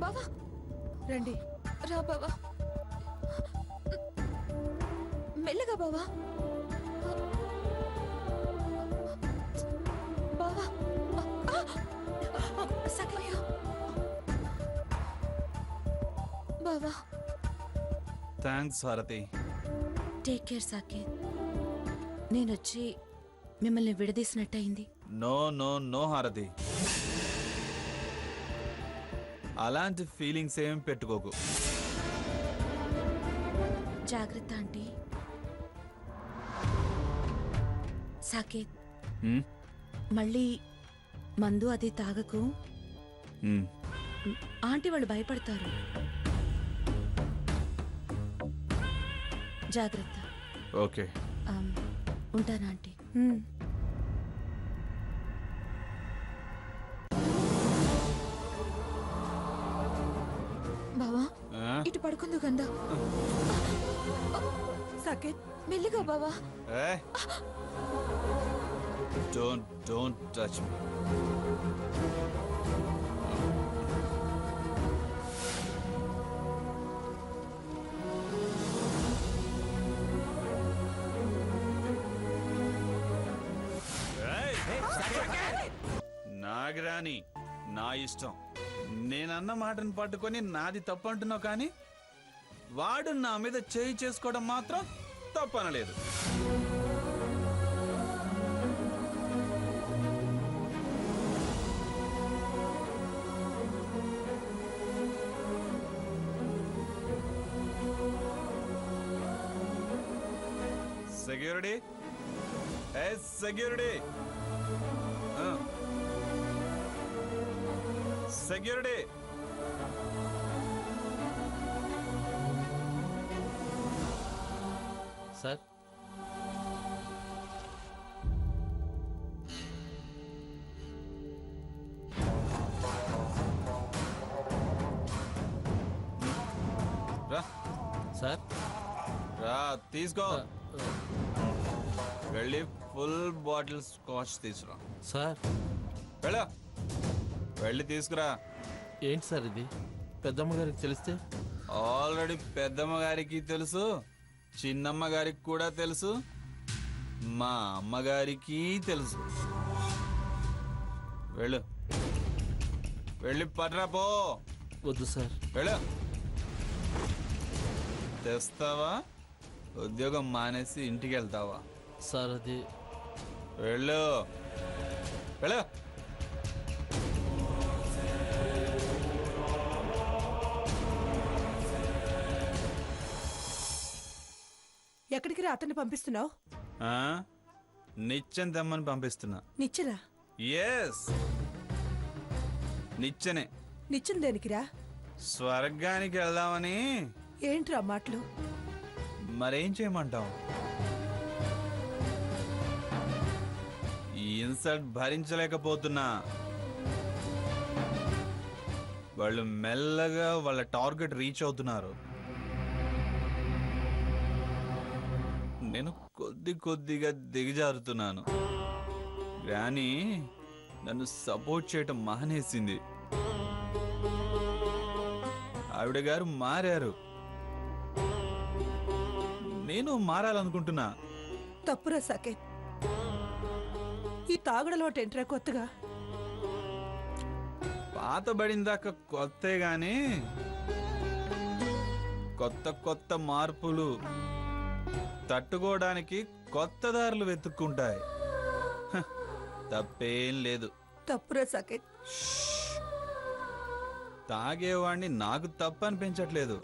బావా రండి. రా బావా, మెల్లగా బావా. బావా సఖయ్య బావా. థ్యాంక్స్ హారతి. Take care Saketh. నేనొచ్చి మిమ్మల్ని విడదీసినట్టయింది. నో నో నో హారతి, అలాంటి ఫీలింగ్స్ ఏం పెట్టుకోకు. జాగ్రత్త ఆంటీ. సాకేత్, మళ్ళీ మందు అది తాగకు. ఆంటీ వాళ్ళు భయపడతారు. జాగ్రత్త. ఓకే, ఉంటాను ఆంటీ. బావా ఇటు పడుకుందు గందా. సాకేత్ మెల్లిగా బావా. Don't touch me. నాగరాణి, నా ఇష్టం. నేనన్న మాటను పట్టుకొని నాది తప్పు అంటున్నావు, కానీ వాడు నా మీద చేయి చేసుకోవడం మాత్రం తప్పనలేదు. Security, security, security. సార్, రా సార్, రా, తీసుకో. వెళ్ళి ఫుల్ బాటిల్ స్కాచ్ తీసుకురా. సార్, వెళ్ళ, వెళ్ళి తీసుకురా. ఏంటి సార్ ఇది? పెద్దమ్మ గారికి తెలిస్తే? ఆల్రెడీ పెద్దమ్మ గారికి తెలుసు, చిన్నమ్మ గారికి కూడా తెలుసు, మా అమ్మగారికి తెలుసు. వెళ్ళు, వెళ్ళి పట్రా పో. వద్దు సార్. వెళ్ళు. తెస్తావా, ఉద్యోగం మానేసి ఇంటికి వెళ్తావా? సార్ అది. వెళ్ళు, వెళ్ళు. ఎక్కడికి రా అతన్ని పంపిస్తున్నావు? నిచ్చెన తెమ్మని పంపిస్తున్నా. నిచ్చెనా? ఎస్, నిచ్చెనే. నిచ్చెన దేనికిరా? స్వర్గానికి వెళ్దామని. ఏంట్రా మాటలు? మరేం చేయమంటావు? ఈ ఇన్సల్ట్ భరించలేకపోతున్నా. వాళ్ళు మెల్లగా వాళ్ళ టార్గెట్ రీచ్ అవుతున్నారు. నేను కొద్ది కొద్దిగా దిగజారుతున్నాను. గ్రాని నన్ను సపోర్ట్ చేయటం మానేసింది. ఆవిడ గారు మారారు, నేను మారాలనుకుంటున్నా. తప్పురా సాకేత్, ఈ తాగుడలోటు ఏంట్రా కొత్తగా? పాతబడిందాక కొత్తే గాని కొత్త కొత్త మార్పులు తట్టుకోవడానికి కొత్త దారులు వెతుక్కుంటాయి. తప్పేం లేదు. తప్పురా సాకేత్. తాగేవాణ్ణి నాకు తప్పు అనిపించట్లేదు.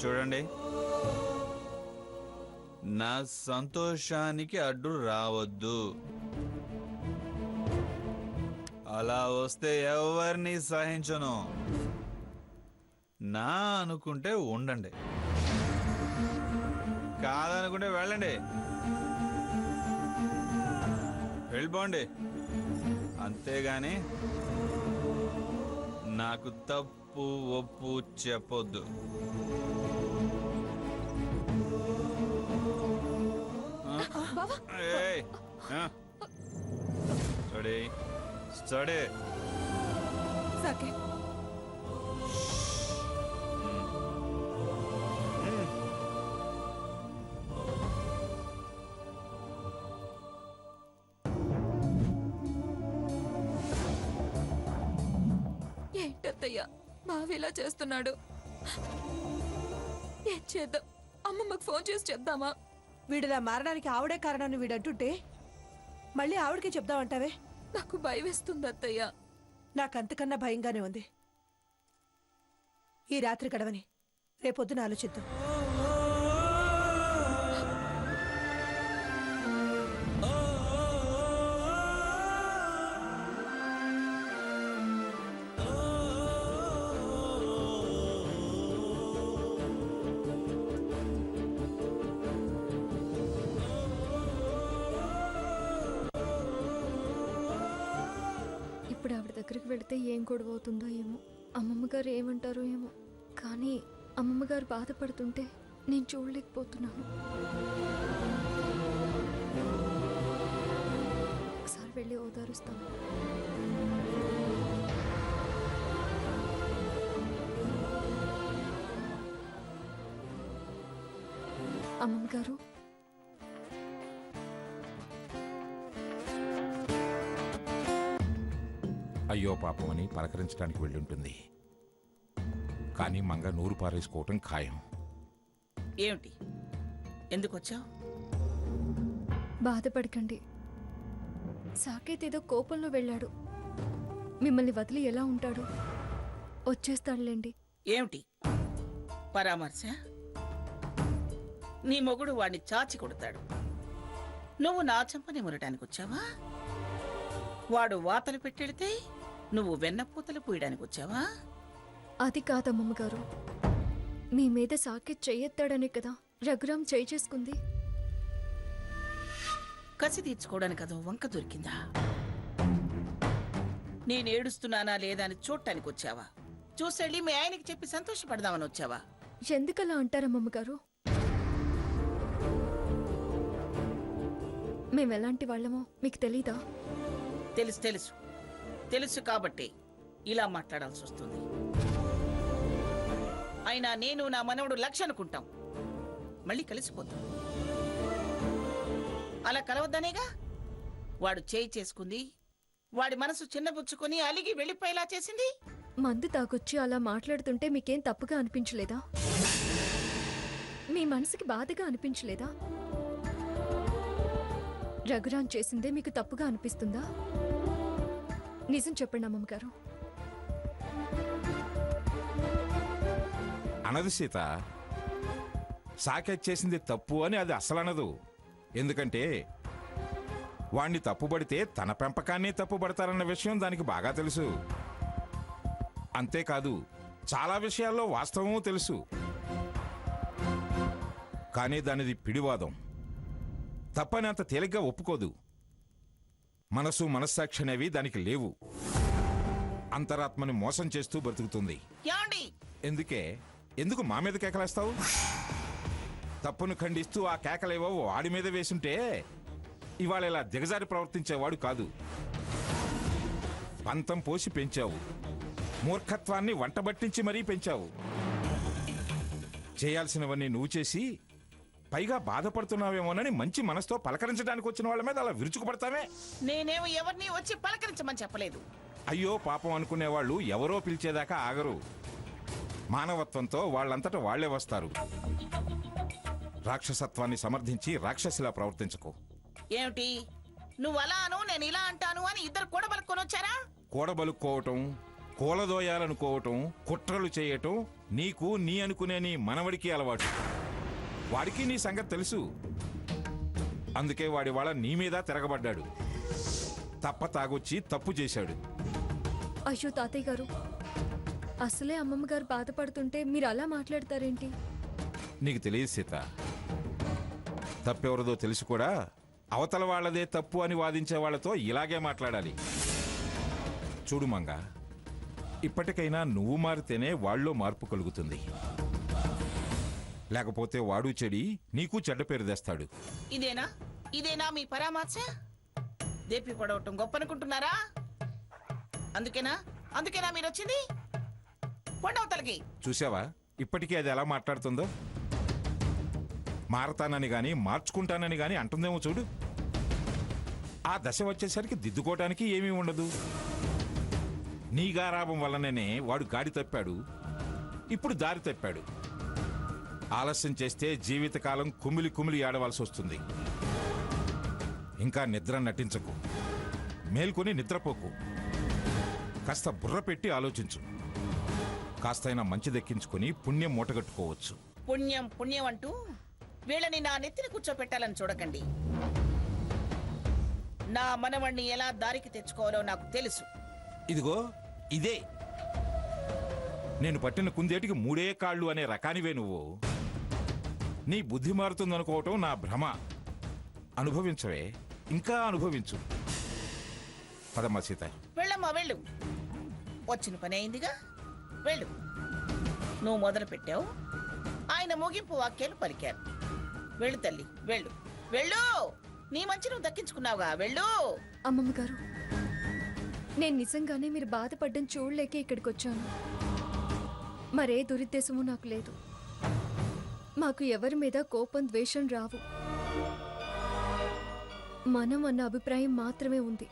చూడండి, నా సంతోషానికి అడ్డు రావద్దు. అలా వస్తే ఎవరిని సహించను. నా అనుకుంటే ఉండండి, కాదనుకుంటే వెళ్ళండి. వెళ్ళిపోండి. అంతేగాని నాకు తప్పు ఒప్పు చెప్పొద్దు. సాకేత్, అత్తయ్య బావి ఇలా చేస్తున్నాడు. ఏం చేద్దాం? అమ్మమ్మకు ఫోన్ చేసి చెప్దామా? వీడిలా మారడానికి ఆవిడే కారణాన్ని వీడంటుంటే మళ్ళీ ఆవిడకి చెప్దామంటావే? నాకు భయం వేస్తుంది అత్తయ్య. నాకంతకన్నా భయంగానే ఉంది. ఈ రాత్రి గడవని రేపొద్దున ఆలోచిద్దాం. ఇప్పుడు ఆవిడ దగ్గరికి వెళితే ఏం గొడవ అవుతుందో ఏమో, అమ్మమ్మ గారు ఏమంటారో ఏమో. కానీ అమ్మమ్మ గారు బాధపడుతుంటే నేను చూడలేకపోతున్నాను. ఒకసారి వెళ్ళి ఓదారుస్తాను. అమ్మమ్మ గారు, అయ్యో పాపం అని పలకరించడానికి వెళ్ళుంటుంది. కానీ మంగ నూరు పారేసుకోవటం ఖాయం. ఏమిటి? ఎందుకు వచ్చావు? బాధపడకండి. సాకేత్ ఏదో కోపంలో వెళ్ళాడు. మిమ్మల్ని వదిలి ఎలా ఉంటాడు? వచ్చేస్తాడులేండి. ఏమిటి పరామర్శ? నీ మొగుడు వాడిని చాచి కొడతాడు. నువ్వు నా చెంపని మురటానికి వచ్చావా? వాడు వాతలు పెట్టెడితే నువ్వు వెన్నపూతలు పూయడానికి వచ్చావా? అది కాదమ్మమ్మ గారు. మీ మీద సాకేత్ చెయ్యెత్తాడనే కదా రఘురాం చేయి చేసుకుంది. కసి తీర్చుకోవడానికి అదో వంక దొరికిందా? నేనేడుస్తున్నానా లేదా అని చూడటానికి వచ్చావా? చూసెళ్ళి మీ ఆయనకి చెప్పి సంతోషపడదామని వచ్చావా? ఎందుకలా అంటారమ్మమ్మ గారు? మేమెలాంటి వాళ్ళమో మీకు తెలీదా? తెలుసు తెలుసు తెలుసు కాబట్టి ఇలా మాట్లాడాల్సి వస్తుంది. అయినా నేను నా మనవడు లక్ష అనుకుంటాం, మళ్ళీ కలిసిపోతాం. అలా కలవద్దనేగా వాడు చేయి చేసుకుంది, వాడి మనసు చిన్నబుచ్చుకొని అలిగి వెళ్ళిపోయేలా చేసింది. మందు తాగొచ్చి అలా మాట్లాడుతుంటే మీకేం తప్పుగా అనిపించలేదా? మీ మనసుకి బాధగా అనిపించలేదా? రఘురాం చేసిందే మీకు తప్పుగా అనిపిస్తుందా? నిజం చెప్పండి అమ్మమ్మ గారు. అనదు సీత. సాకేత్ చేసింది తప్పు అని అది అసలు అనదు. ఎందుకంటే వాణ్ణి తప్పుబడితే తన పెంపకాన్ని తప్పుబడతారన్న విషయం దానికి బాగా తెలుసు. అంతేకాదు చాలా విషయాల్లో వాస్తవమూ తెలుసు. కానీ దానిది పిడివాదం. తప్పని అంత తేలిగ్గా ఒప్పుకోదు. మనసు మనస్సాక్షి అనేవి దానికి లేవు. అంతరాత్మని మోసం చేస్తూ బ్రతుకుతుంది. ఎందుకు మా మీద కేకలేస్తావు? తప్పును ఖండిస్తూ ఆ కేకలేవో వాడి మీద వేసుంటే ఇవాళ ఇలా దిగజారి ప్రవర్తించేవాడు కాదు. పంతం పోసి పెంచావు, మూర్ఖత్వాన్ని వంటబట్టించి మరీ పెంచావు. చేయాల్సినవన్నీ నువ్వు చేసి పైగా బాధపడుతున్నావేమోనని మంచి మనసుతో పలకరించడానికి వచ్చిన వాళ్ళ మీద అలా విరుచుకుపడతావే. నేనేమో ఎవరిని వచ్చి పలకరించమని చెప్పలేదు. అయ్యో పాపం అనుకునేవాళ్ళు ఎవరో పిలిచేదాకా ఆగరు. మానవత్వంతో వాళ్ళంతట వాళ్లే వస్తారు. రాక్షసత్వాన్ని సమర్థించి రాక్షసిలా ప్రవర్తించకు. ఏమిటి నువ్వు అలా అను నేను ఇలా అంటాను అని ఇద్దరు కూడబలుక్కొని వచ్చారా? కూడబలుక్కోవటం, కూలదోయాలనుకోవటం, కుట్రలు చేయటం నీకు నీ అనుకునే నీ మనవడికి అలవాటు. వాడికి నీ సంగతి తెలుసు. అందుకే వాడి వాళ్ళ నీ మీద తిరగబడ్డాడు. తప్ప తాగొచ్చి తప్పు చేశాడు. అయ్యో తాతయ్య గారు, అసలే అమ్మమ్మ గారు బాధపడుతుంటే మీరు అలా మాట్లాడతారేంటి? నీకు తెలియదు సీత. తప్పెవరదో తెలుసు కూడా అవతల వాళ్లదే తప్పు అని వాదించే వాళ్లతో ఇలాగే మాట్లాడాలి. చూడు మంగ, ఇప్పటికైనా నువ్వు మారితేనే వాళ్ళలో మార్పు కలుగుతుంది. లేకపోతే వాడు చెడి నీకు చెడ్డ పేరు తెస్తాడు. ఇదేనా మీ పరామర్శ? దేపి పడవటం గొప్పనుకుంటున్నారా? అందుకేనా మీరు వచ్చింది? కొండవతలకి చూసావా ఇప్పటికీ అది ఎలా మాట్లాడుతుందో? మారతానని గాని మార్చుకుంటానని గాని అంటుందేమో చూడు. ఆ దశ వచ్చేసరికి దిద్దుకోవటానికి ఏమీ ఉండదు. నీ గారాభం వల్లనే వాడు గాడి తప్పాడు, ఇప్పుడు దారి తప్పాడు. ఆలస్యం చేస్తే జీవితకాలం కుమిలి కుమిలి ఆడవలసి వస్తుంది. ఇంకా నిద్ర నటించకు, మేల్కొని నిద్రపోకు. కాస్త బుర్ర పెట్టి ఆలోచించు. కాస్తైనా మంచి దక్కించుకొని పుణ్యం మూటగట్టుకోవచ్చు. పుణ్యం పుణ్యం అంటూ వీళ్ళని నా నెత్తిన కూర్చోపెట్టాలని చూడకండి. నా మనవణ్ణి ఎలా దారికి తెచ్చుకోవాలో నాకు తెలుసు. ఇదిగో ఇదే, నేను పట్టిన కుందేటికి 3 కాళ్ళు అనే రకానివే నువ్వు. నీ బుద్ధి మారుతుందనుకోవటం నా భ్రమ. అనుభవించవే, ఇంకా అనుభవించు. పదమ్మా సీత. వెళ్ళమ్మా వెళ్ళు, వచ్చిన పని అయిందిగా, వెళ్ళు. నువ్వు మొదలు పెట్టావు, ఆయన ముగింపు వాక్యాలు పలికారు. వెళ్ళు తల్లి, వెళ్ళు వెళ్ళు. నీ మంచి నువ్వు దక్కించుకున్నావుగా, వెళ్ళు. అమ్మమ్మ గారు, నేను నిజంగానే మీరు బాధపడ్డం చూడలేకే ఇక్కడికి వచ్చాను. మరే దురుద్దేశము నాకు లేదు. మాకు ఎవరి మీద కోపం ద్వేషం రావు. మనం అన్న అభిప్రాయం మాత్రమే ఉంది.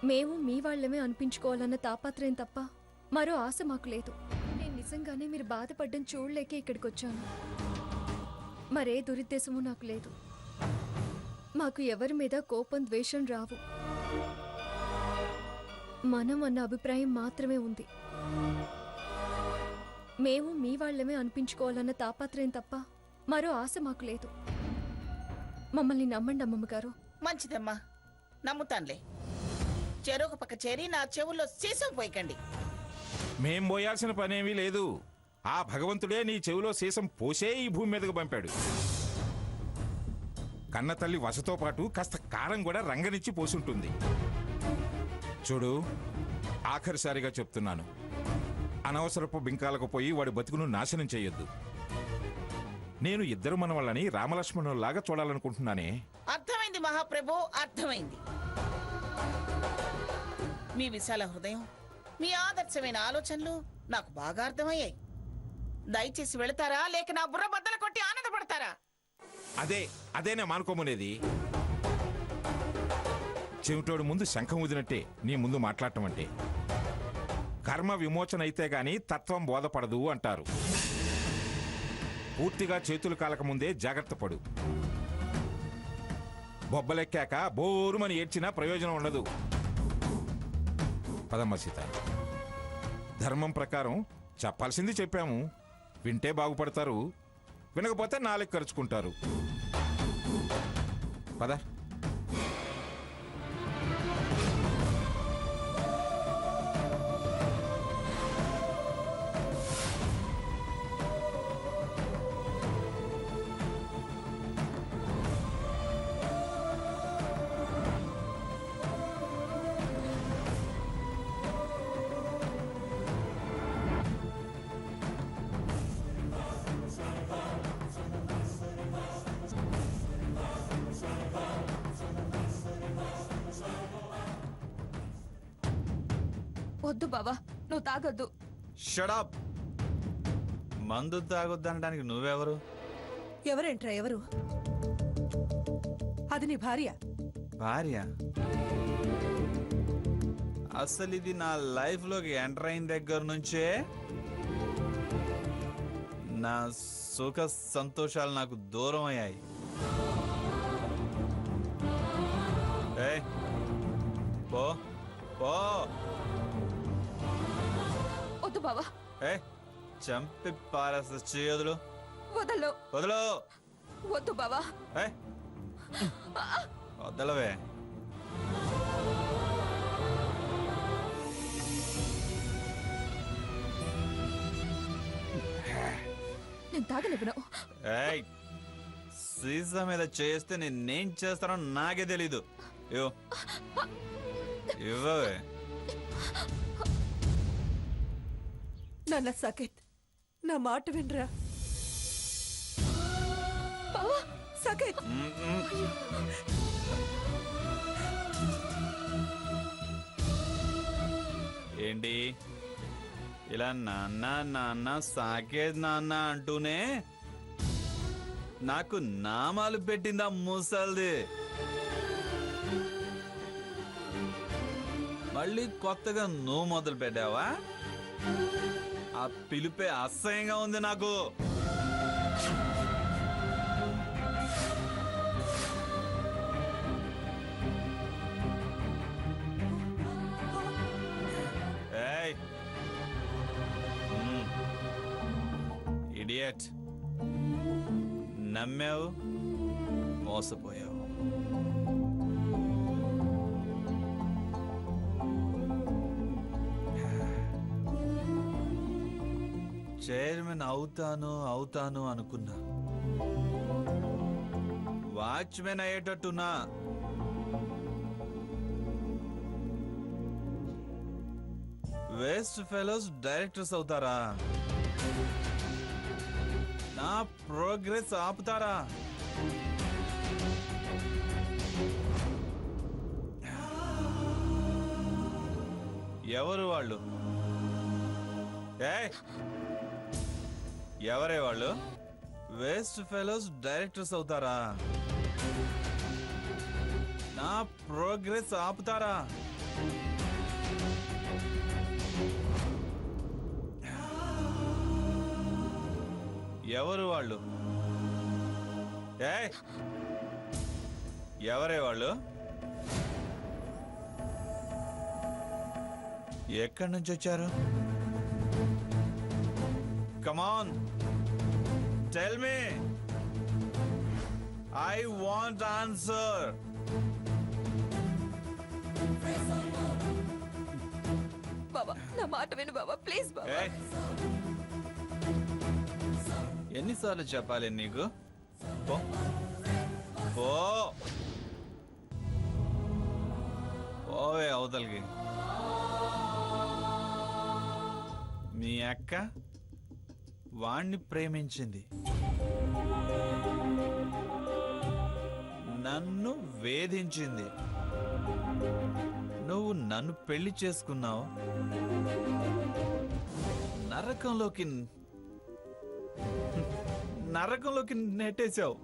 మేము మీ వాళ్ళమే అనిపించుకోవాలన్న తాపత్రయం తప్ప మరో ఆశ మాకు లేదు. నేను నిజంగానే మీరు బాధపడ్డం చూడలేకే ఇక్కడికి వచ్చాను. మరే దురుద్దేశము నాకు లేదు. మాకు ఎవరి మీద కోపం ద్వేషం రావు. మనం అన్న అభిప్రాయం మాత్రమే ఉంది. మేము మీ వాళ్ళమే అనిపించుకోవాలన్న తాపత్రయం తప్ప మరో ఆశ మాకు లేదు. మమ్మల్ని నమ్మండి అమ్మమ్మ గారు. మంచిదమ్మా, నమ్ముతానులే. చెరొక పక్క చేరి నా చెవుల్లో సీసం పోయకండి. మేం పోయాల్సిన పనేమీ లేదు. ఆ భగవంతుడే నీ చెవిలో సీసం పోసే ఈ భూమి మీదకు పంపాడు. కన్న తల్లి వసతో పాటు కాస్త కారం కూడా రంగనిచ్చి పోసుంటుంది. చూడు, ఆఖరిసారిగా చెప్తున్నాను, అనవసరపు బింకాలకు పోయి వాడి బతుకును నాశనం చేయొద్దు. నేను ఇద్దరు మనవాళ్ళని రామలక్ష్మణుల్లాగా చూడాలనుకుంటున్నానే. అర్థమైంది మహాప్రభు, అర్థమైంది. మీ విశాల హృదయం, మీ ఆదర్శమైన ఆలోచనలు నాకు బాగా అర్థమయ్యాయి. దయచేసి వెళతారా, లేక నా బుర్ర బద్దలు కొట్టి ఆనందపడతారా? అదేనే మానుకోమనేది. చెవిటోడు ముందు శంఖం ఊదినట్టే నీ ముందు మాట్లాడటం అంటే. కర్మ విమోచన అయితే గాని తత్వం బోధపడదు అంటారు. పూర్తిగా చేతులు కాలక ముందే జాగ్రత్త పడు. బొబ్బలెక్కాక బోరుమని ఏడ్చినా ప్రయోజనం ఉండదు. పదమ్మ సీత. ధర్మం ప్రకారం చెప్పాల్సింది చెప్పాము. వింటే బాగుపడతారు, వినకపోతే నాలుగు ఖర్చుకుంటారు. పద. వద్దు బావా, నువ్వు తాగొద్దు. షడప్. మందు తాగొద్దనడానికి నువ్వెవరు? ఎవరేంట్రా ఎవరు? అది నీ భార్య. భార్య? అసలు ఇది నా లైఫ్ లోకి ఎంటర్ అయిన దగ్గర నుంచే నా సుఖ సంతోషాలు నాకు దూరం అయ్యాయి. ఏయ్, పో పో. వద్దు బావా. ఏ చంపి పారేస్తా చేయదులు. వదలు వదలు. వద్దు బావా. ఏ వదలవే. నేను తాగనివ్వను. ఏయ్, సీసా మీద చేస్తే నేనేం చేస్తానో నాకే తెలీదు. ఇవ్వవే. నాన్న సాకేత్, నా మాట వినరా. బావా సాకేత్. ఏంటి ఇలా నాన్న నాన్న సాకేత్ నాన్న అంటూనే నాకు నామాలు పెట్టిందా ముసల్ది. మళ్ళీ కొత్తగా నువ్వు మొదలు పెట్టావా? ఆ పిలిపే అసహ్యంగా ఉంది నాకు. ఏయ్ ఇడియట్, నమ్మావు, మోసపోయావు. చైర్మన్ అవుతాను అనుకున్నా. వాచ్మెన్ అయ్యేటట్టున్నా. వేస్ట్ ఫెలోస్ డైరెక్టర్స్ అవుతారా? నా ప్రోగ్రెస్ ఆపుతారా? ఎవరు వాళ్ళు? ఎవరే వాళ్ళు? వేస్ట్ ఫెలోస్ డైరెక్టర్స్ అవుతారా? నా ప్రోగ్రెస్ ఆపుతారా? ఎవరు వాళ్ళు? ఎవరే వాళ్ళు? ఎక్కడి నుంచి వచ్చారు? Come on, tell me. I want answer. బాబా నా మాట విను బాబా, ప్లీజ్ బాబా. ఎన్నిసార్లు చెప్పాలి నీకు? పో పో, పోవే అవతలికి. మీ అక్క వాణ్ణి ప్రేమించింది, నన్ను వేధించింది. నువ్వు నన్ను పెళ్లి చేసుకున్నావు, నరకంలోకి నెట్టేశావు.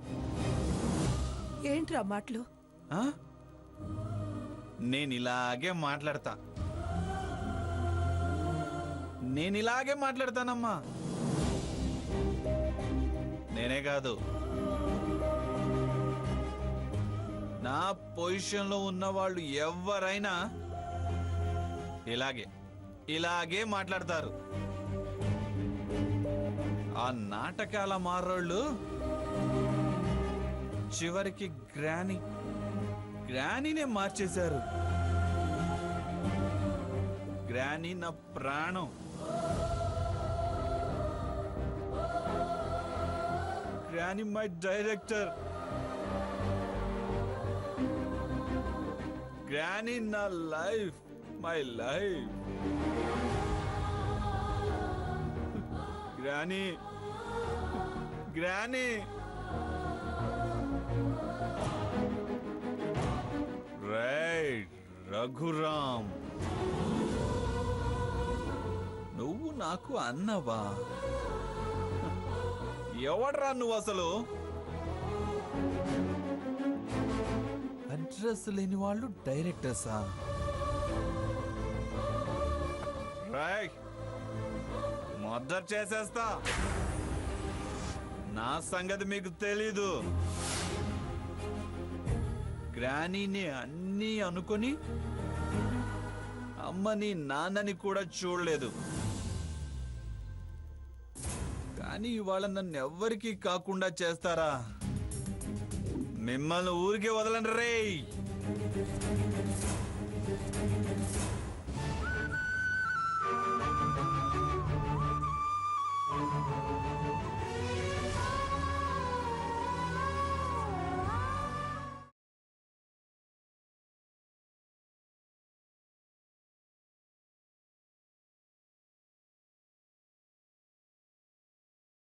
ఏంట్రా మాటలు? నేను ఇలాగే మాట్లాడతానమ్మా. నేనే కాదు, నా పొజిషన్లో ఉన్న వాళ్ళు ఎవరైనా ఇలాగే మాట్లాడతారు. ఆ నాటకాల మారోళ్ళు చివరికి గ్రానీనే మార్చేశారు. గ్రానీ నా ప్రాణం. Granny my director. గ్రానీ నా life, my life. Granny right Raghuram, నువ్వు నాకు అన్నవా? ఎవడ్రా నువ్వు అసలు? అడ్రస్ లేని వాళ్ళు డైరెక్టర్సా? రైట్, మర్డర్ చేసేస్తా. నా సంగతి మీకు తెలీదు. గ్రానీని అన్నీ అనుకొని అమ్మని నాన్నని కూడా చూడలేదు. కానీ ఇవాళ నన్ను ఎవ్వరికీ కాకుండా చేస్తారా? మిమ్మల్ని ఊరికే వదలండి రేయ్.